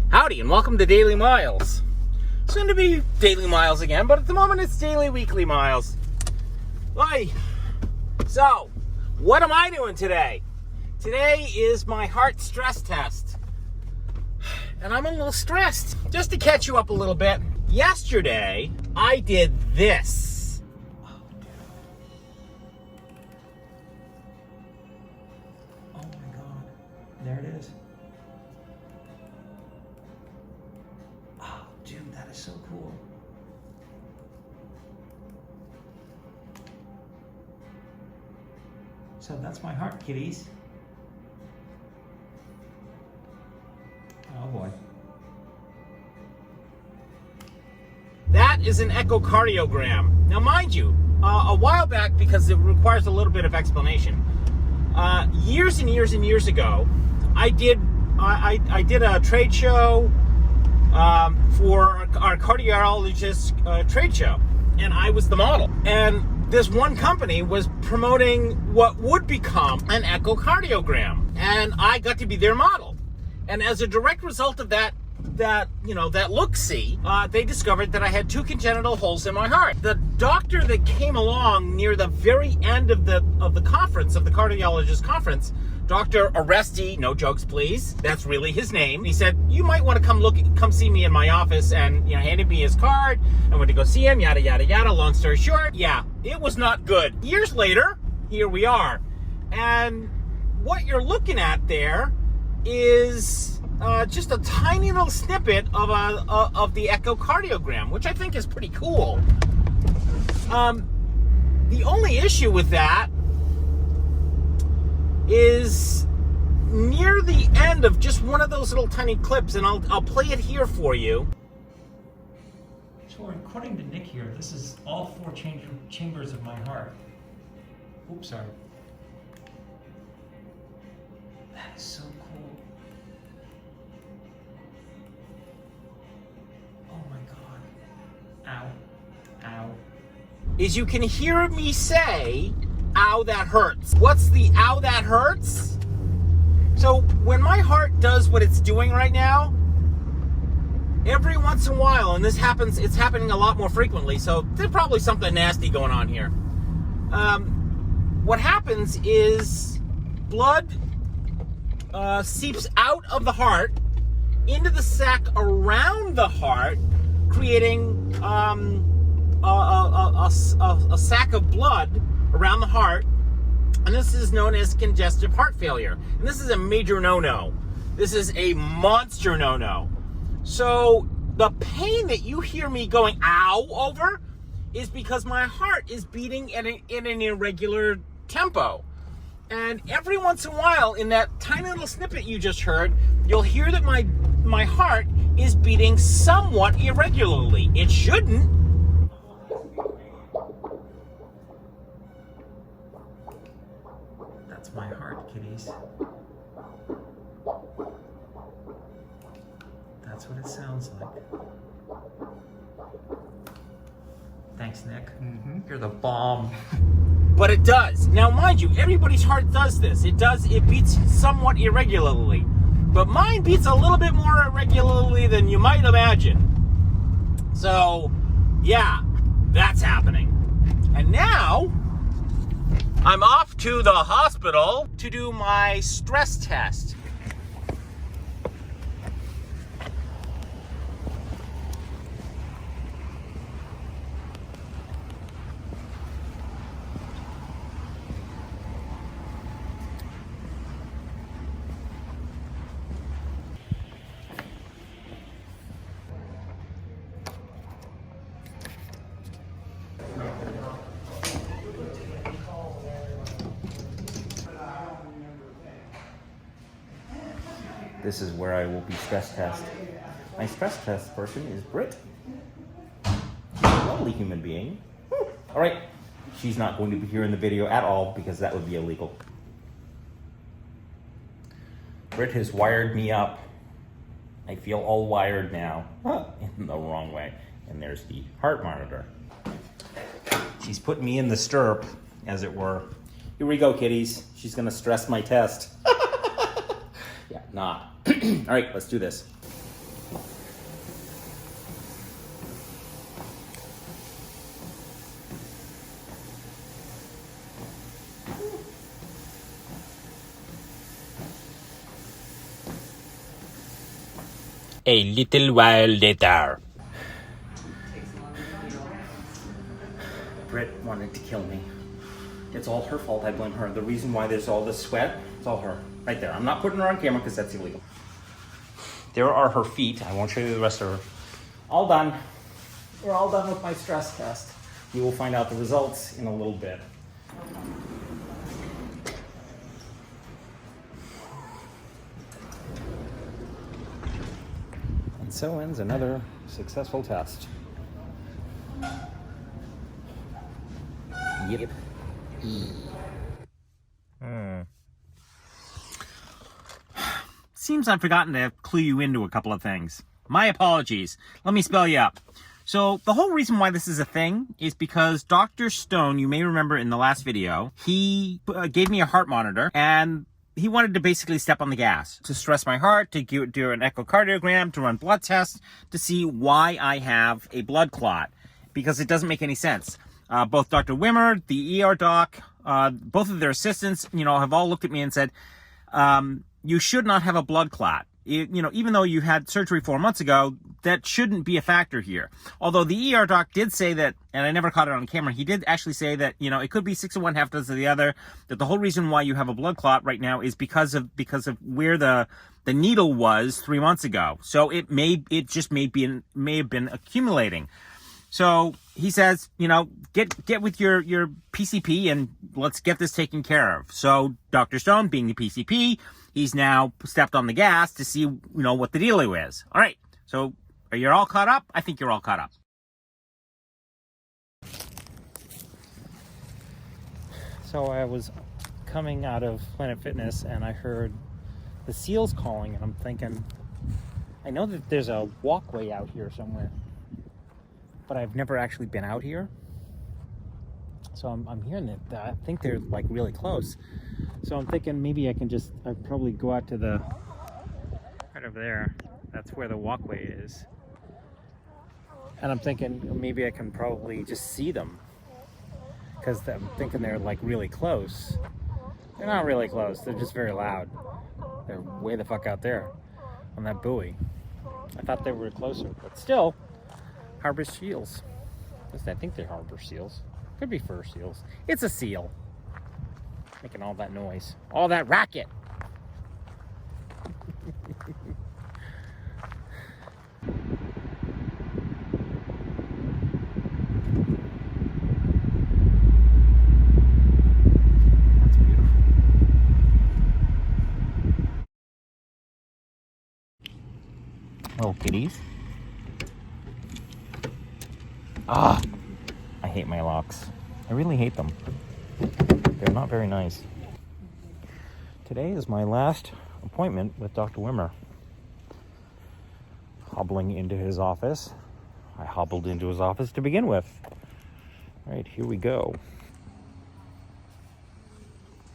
Howdy, and welcome to Daily Miles. Soon to be Daily Miles again, but at the moment it's Daily Weekly Miles. Hi. So, what am I doing today? Today is my heart stress test. And I'm a little stressed. Just to catch you up a little bit, yesterday I did this. Oh my God, there it is. Oh, dude, that is so cool. So that's my heart, kitties. Oh boy. That is an echocardiogram. Now, mind you, a while back, because it requires a little bit of explanation, years and years and years ago, I did a trade show for our cardiologist trade show, and I was the model. And this one company was promoting what would become an echocardiogram, and I got to be their model. And as a direct result of that look-see, they discovered that I had 2 congenital holes in my heart. The doctor that came along near the very end of the conference, of the cardiologist conference, Dr. Aresti, no jokes please, that's really his name. He said, you might want to come see me in my office, and handed me his card. I went to go see him, yada, yada, yada. Long story short, yeah, it was not good. Years later, here we are. And what you're looking at there is just a tiny little snippet of the echocardiogram, which I think is pretty cool. The only issue with that is near the end of just one of those little tiny clips, and I'll play it here for you. So according to Nick here, this is all 4 chambers of my heart. Oops, sorry. That is so cool. Oh my God. Ow. Ow. Is you can hear me say, ow, that hurts. What's the ow, that hurts? So when my heart does what it's doing right now, every once in a while, and it's happening a lot more frequently, so there's probably something nasty going on here. What happens is blood seeps out of the heart into the sac around the heart, creating a sac of blood around the heart, and this is known as congestive heart failure. And this is a major no-no. This is a monster no-no. So the pain that you hear me going ow over is because my heart is beating in an irregular tempo. And every once in a while, in that tiny little snippet you just heard, you'll hear that my heart is beating somewhat irregularly. It shouldn't. That's my heart, kitties. That's what it sounds like. Thanks, Nick. Mm-hmm. You're the bomb. But it does. Now, mind you, everybody's heart does this. It beats somewhat irregularly. But mine beats a little bit more irregularly than you might imagine. So, yeah, that's happening. And now, I'm off to the hospital to do my stress test. This is where I will be stress test. My stress test person is Britt. She's a lovely human being. All right, she's not going to be here in the video at all because that would be illegal. Britt has wired me up. I feel all wired now, in the wrong way. And there's the heart monitor. She's put me in the stirrup, as it were. Here we go, kitties. She's gonna stress my test. not. All right, let's do this. A little while later. Britt wanted to kill me. It's all her fault. I blame her. The reason why there's all this sweat, it's all her. Right there. I'm not putting her on camera because that's illegal. There are her feet. I won't show you the rest of her. All done. We're all done with my stress test. You will find out the results in a little bit. And so ends another successful test. Yep. Seems I've forgotten to clue you into a couple of things. My apologies. Let me spell you up. So the whole reason why this is a thing is because Dr. Stone, you may remember in the last video, he gave me a heart monitor and he wanted to basically step on the gas to stress my heart, to do an echocardiogram, to run blood tests, to see why I have a blood clot, because it doesn't make any sense. Both Dr. Wimmer, the ER doc, both of their assistants, have all looked at me and said, you should not have a blood clot. Even though you had surgery 4 months ago, that shouldn't be a factor here. Although the ER doc did say that, and I never caught it on camera, he did actually say that, it could be 6 of one, half dozen of the other, that the whole reason why you have a blood clot right now is because of where the needle was 3 months ago. So it may have been accumulating. So he says, get with your PCP and let's get this taken care of. So Dr. Stone, being the PCP, he's now stepped on the gas to see, what the dealio is. All right. So are you all caught up? I think you're all caught up. So I was coming out of Planet Fitness and I heard the seals calling and I'm thinking, I know that there's a walkway out here somewhere, but I've never actually been out here. So I'm hearing that I think they're like really close. So I'm thinking maybe I'd probably go out to the, right over there. That's where the walkway is. And I'm thinking maybe I can probably just see them. Because I'm thinking they're like really close. They're not really close, they're just very loud. They're way the fuck out there on that buoy. I thought they were closer, but still, harbor seals. I think they're harbor seals. Could be fur seals. It's a seal. Making all that noise. All that racket. That's beautiful. Little kitties. Ah! I hate my locks. I really hate them. They're not very nice. Today is my last appointment with Dr. Wimmer. Hobbling into his office. I hobbled into his office to begin with. All right, here we go.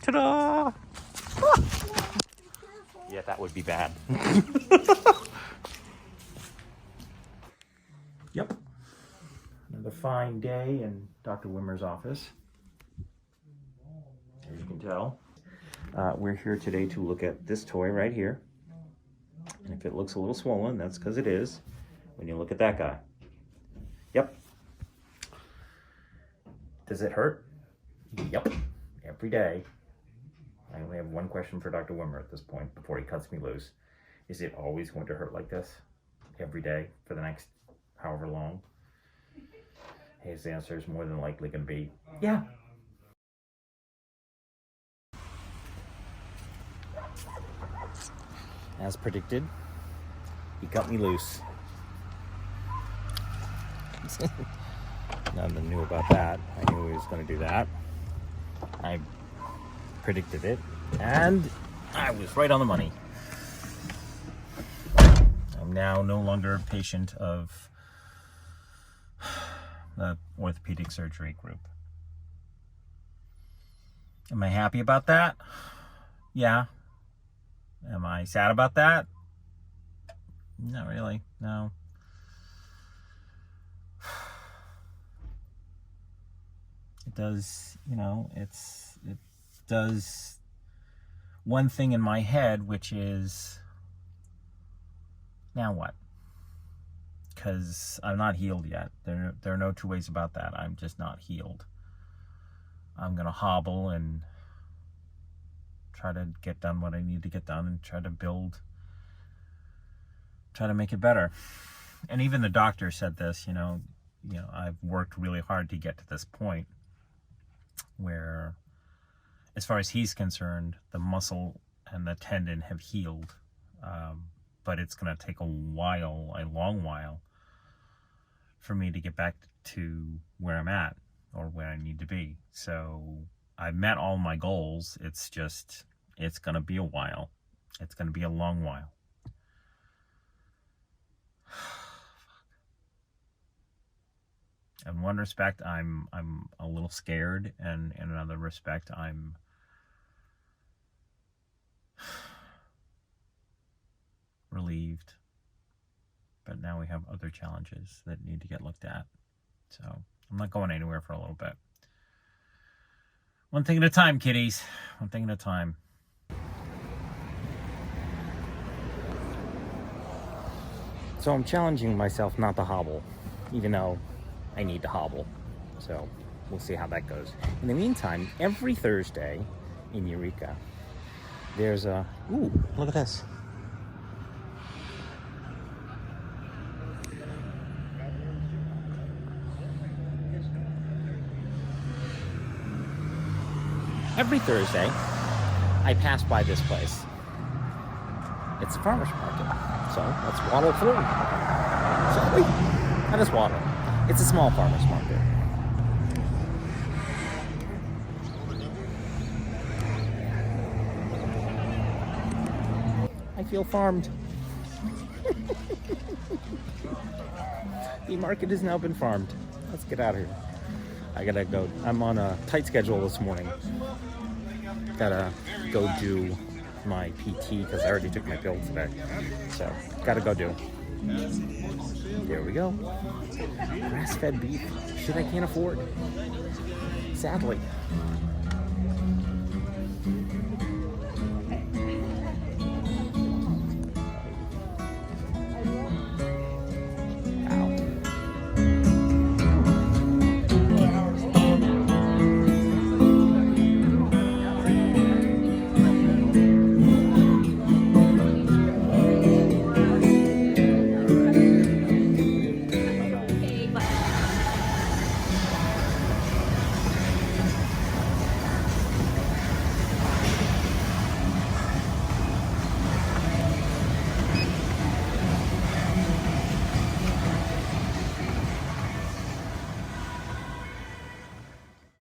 Ta-da! Yeah, that would be bad. Yep. Another fine day in Dr. Wimmer's office. As you can tell, we're here today to look at this toy right here. And if it looks a little swollen, that's because it is. When you look at that guy. Yep. Does it hurt? Yep. Every day. I only have one question for Dr. Wimmer at this point before he cuts me loose. Is it always going to hurt like this? Every day for the next however long? His answer is more than likely going to be, yeah. As predicted, he cut me loose. Nothing new about that. I knew he was going to do that. I predicted it, and I was right on the money. I'm now no longer a patient of the orthopedic surgery group. Am I happy about that? Yeah. Am I sad about that? Not really, no. It does, it does one thing in my head, which is, now what? Because I'm not healed yet. There are no two ways about that. I'm just not healed. I'm going to hobble and try to get done what I need to get done and try to make it better. And even the doctor said this, I've worked really hard to get to this point where, as far as he's concerned, the muscle and the tendon have healed. But it's going to take a long while, for me to get back to where I'm at or where I need to be. So I've met all my goals. It's going to be a while. It's going to be a long while. In one respect, I'm a little scared, and in another respect, I'm relieved. But now we have other challenges that need to get looked at. So I'm not going anywhere for a little bit. One thing at a time, kiddies. One thing at a time. So I'm challenging myself not to hobble, even though I need to hobble. So we'll see how that goes. In the meantime, every Thursday in Eureka, there's a... Ooh, look at this. Every Thursday, I pass by this place. It's a farmer's market. So let's waddle through. Shall we? Let us waddle. It's a small farmer's market. I feel farmed. The market has now been farmed. Let's get out of here. I gotta go. I'm on a tight schedule this morning. Gotta go do my PT because I already took my pill today. So, gotta go do. There we go. Grass-fed beef. Shit I can't afford. Sadly.